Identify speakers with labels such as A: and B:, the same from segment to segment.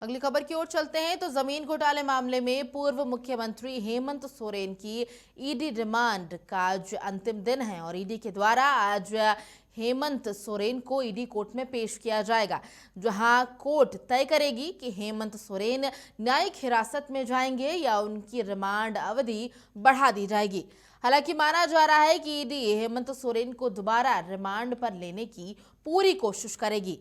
A: अगली खबर की ओर चलते हैं तो जमीन घोटाले मामले में पूर्व मुख्यमंत्री हेमंत सोरेन की ईडी रिमांड का आज अंतिम दिन है और ईडी के द्वारा आज हेमंत सोरेन को ईडी कोर्ट में पेश किया जाएगा, जहां कोर्ट तय करेगी कि हेमंत सोरेन न्यायिक हिरासत में जाएंगे या उनकी रिमांड अवधि बढ़ा दी जाएगी। हालांकि माना जा रहा है कि ईडी हेमंत सोरेन को दोबारा रिमांड पर लेने की पूरी कोशिश करेगी।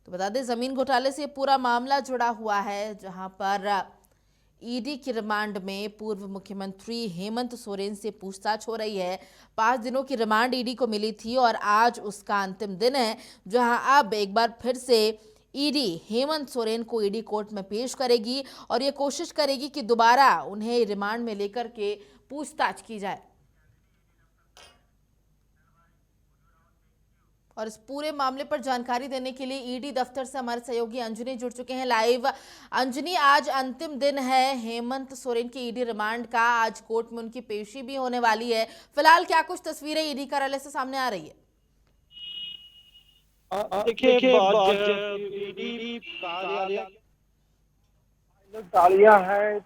A: तो बता दें, जमीन घोटाले से पूरा मामला जुड़ा हुआ है, जहां पर ईडी की रिमांड में पूर्व मुख्यमंत्री हेमंत सोरेन से पूछताछ हो रही है। 5 दिनों की रिमांड ईडी को मिली थी और आज उसका अंतिम दिन है, जहां अब एक बार फिर से ईडी हेमंत सोरेन को ईडी कोर्ट में पेश करेगी और ये कोशिश करेगी कि दोबारा उन्हें रिमांड में लेकर के पूछताछ की जाए। और इस पूरे मामले पर जानकारी देने के लिए ईडी दफ्तर से हमारे सहयोगी अंजनी जुड़ चुके हैं लाइव। अंजनी, आज अंतिम दिन है हेमंत सोरेन की ईडी रिमांड का, आज कोर्ट में उनकी पेशी भी होने वाली है। फिलहाल क्या कुछ तस्वीरें ईडी कार्यालय से सामने आ रही है?
B: देखिए ईडी कार्यालय गाड़ियां हैं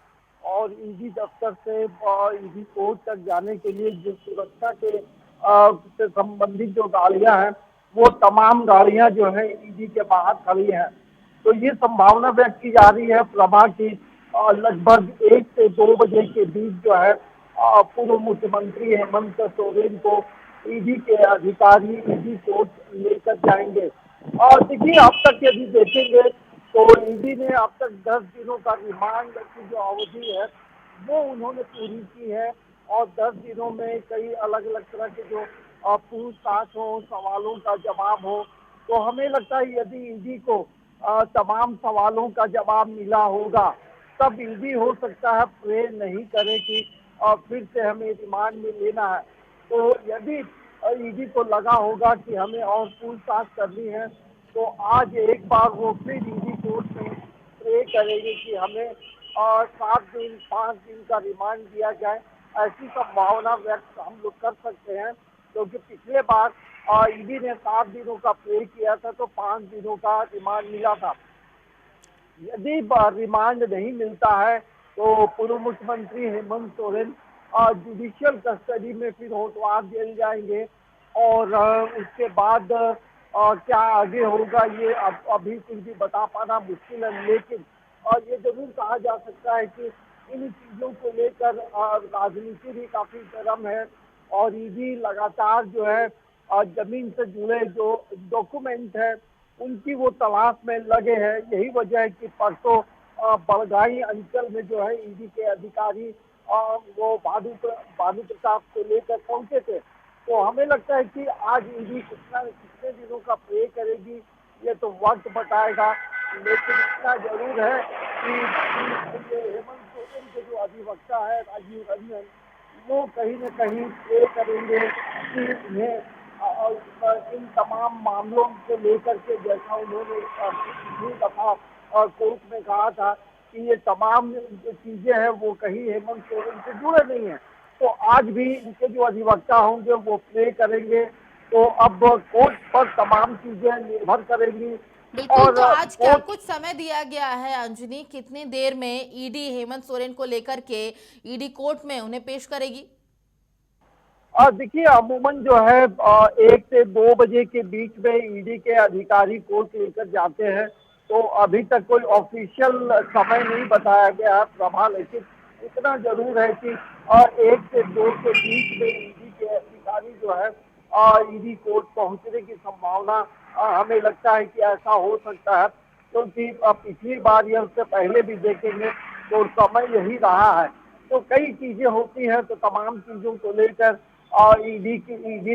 B: और ईडी दफ्तर से ईडी कोर्ट तक जाने के लिए जो सुरक्षा के से संबंधित जो गाड़ियां हैं वो तमाम गाड़ियां जो है ईडी के बाहर खड़ी हैं। तो ये संभावना व्यक्त की जा रही है प्रभा की लगभग 1 से 2 बजे के बीच जो है पूर्व मुख्यमंत्री हेमंत सोरेन को ईडी के अधिकारी ईडी कोर्ट लेकर जाएंगे। और देखिए अब तक यदि देखेंगे तो ईडी ने अब तक 10 दिनों का रिमांड की जो अवधि है वो उन्होंने पूरी की है और 10 दिनों में कई अलग अलग तरह के जो पूछताछ हो, सवालों का जवाब हो, तो हमें लगता है यदि ईडी को तमाम सवालों का जवाब मिला होगा तब ईडी हो सकता है प्रे नहीं करे कि फिर से हमें रिमांड में लेना है। तो यदि ईडी को लगा होगा कि हमें और पूछताछ करनी है तो आज एक बार वो फिर ईडी कोर्ट में प्रे करेगी कि हमें 7 दिन 5 दिन का रिमांड दिया जाए। ऐसी संभावना व्यक्त हम लोग कर सकते हैं क्योंकि पिछले बार ईडी ने 7 दिनों का प्रे किया था तो 5 दिनों का रिमांड मिला था। यदि रिमांड नहीं मिलता है तो पूर्व मुख्यमंत्री हेमंत सोरेन जुडिशियल कस्टडी में फिर होटवार जेल जाएंगे और उसके बाद क्या आगे होगा ये अभी कुछ भी बता पाना मुश्किल है। लेकिन ये जरूर कहा जा सकता है कि इन चीजों को लेकर राजनीति भी काफी गर्म है और ईडी लगातार जो है जमीन से जुड़े जो डॉक्यूमेंट है उनकी वो तलाश में लगे हैं। यही वजह है कि परसों बड़गाई अंचल में जो है ईडी के अधिकारी वो भानु प्रताप को लेकर पहुंचे थे। तो हमें लगता है कि आज ईडी कितने दिनों का प्रे करेगी ये तो वक्त बताएगा। लेकिन इतना जरूर है कि ये हेमंत सोरेन के जो अधिवक्ता है राजीव रंजन वो कहीं न कहीं प्रे करेंगे कि इन्हें इन तमाम मामलों को लेकर के जैसा उन्होंने पिछली दफा कोर्ट में कहा था कि ये तमाम जो चीजें हैं वो कहीं हेमंत सोरेन से जुड़े नहीं है। तो आज भी इनके जो अधिवक्ता होंगे वो प्रे करेंगे। तो अब कोर्ट पर तमाम चीजें निर्भर करेंगी
A: बिल्कुल,
B: और
A: तो आज क्या
B: कोर्ट
A: कुछ समय दिया गया है अंजनी? कितनी देर में ईडी हेमंत सोरेन को लेकर के ईडी कोर्ट में उन्हें पेश करेगी?
B: देखिए अमूमन जो है 1 से 2 बजे के बीच में ईडी के अधिकारी कोर्ट लेकर जाते हैं। तो अभी तक कोई ऑफिशियल समय नहीं बताया गया है प्रभा, लेकिन इतना जरूर है कि 1 से 2 के बीच में ईडी के अधिकारी जो है ईडी कोर्ट पहुंचने की संभावना हमें लगता है कि ऐसा हो सकता है क्योंकि पिछली बार या उससे पहले भी देखेंगे तो समय यही रहा है। तो कई चीजें होती हैं तो तमाम चीजों को लेकर और
A: बिल्कुल
B: ईडी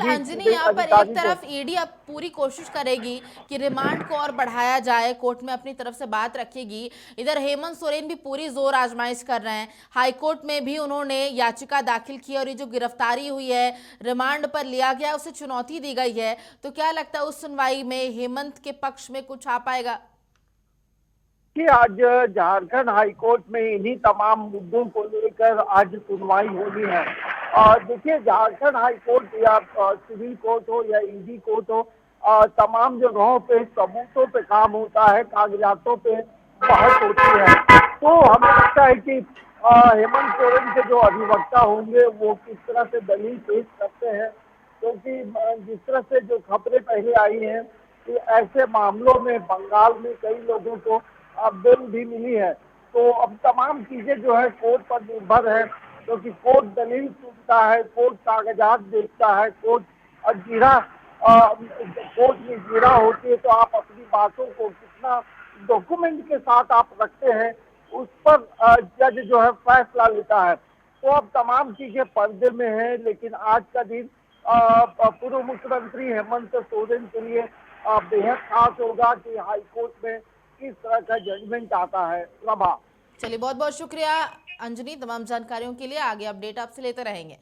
A: अंजनी,
B: के
A: यहाँ पर एक
B: अधिकारी जो
A: तरफ ईडी अब पूरी कोशिश करेगी कि रिमांड को और बढ़ाया जाए, कोर्ट में अपनी तरफ से बात रखेगी। इधर हेमंत सोरेन भी पूरी जोर आजमाइश कर रहे हैं। हाईकोर्ट में भी उन्होंने याचिका दाखिल की और ये जो गिरफ्तारी हुई है, रिमांड पर लिया गया, उसे चुनौती दी गई है। तो क्या लगता है उस सुनवाई में हेमंत के पक्ष में कुछ आ पाएगा?
B: कि आज झारखंड हाईकोर्ट में इन्हीं तमाम मुद्दों को लेकर आज सुनवाई होनी है। और देखिए झारखंड हाईकोर्ट या सिविल कोर्ट हो या ईडी कोर्ट हो, तमाम जगहों पे सबूतों पे काम होता है, कागजातों पे बहस होती है। तो हमें लगता है कि हेमंत सोरेन के जो अधिवक्ता होंगे वो किस तरह से दलील पेश करते हैं, क्योंकि जिस तरह से जो खबरें पहले आई हैं कि ऐसे मामलों में बंगाल में कई लोगों को बेल भी मिली है। तो अब तमाम चीजें जो है कोर्ट पर निर्भर है, क्योंकि कोर्ट दलील सुनता है, कोर्ट कागजात देखता है, कोर्ट में जीरा होती है तो आप अपनी बातों को कितना डॉक्यूमेंट के साथ आप रखते हैं, उस पर जज जो है फैसला लेता है। तो अब तमाम चीजें पर्दे में है, लेकिन आज का दिन पूर्व मुख्यमंत्री हेमंत सोरेन के लिए बेहद खास होगा कि हाईकोर्ट में किस तरह का जजमेंट आता है। प्रभा।
A: चलिए, बहुत बहुत शुक्रिया अंजनी तमाम जानकारियों के लिए। आगे अपडेट आपसे लेते रहेंगे।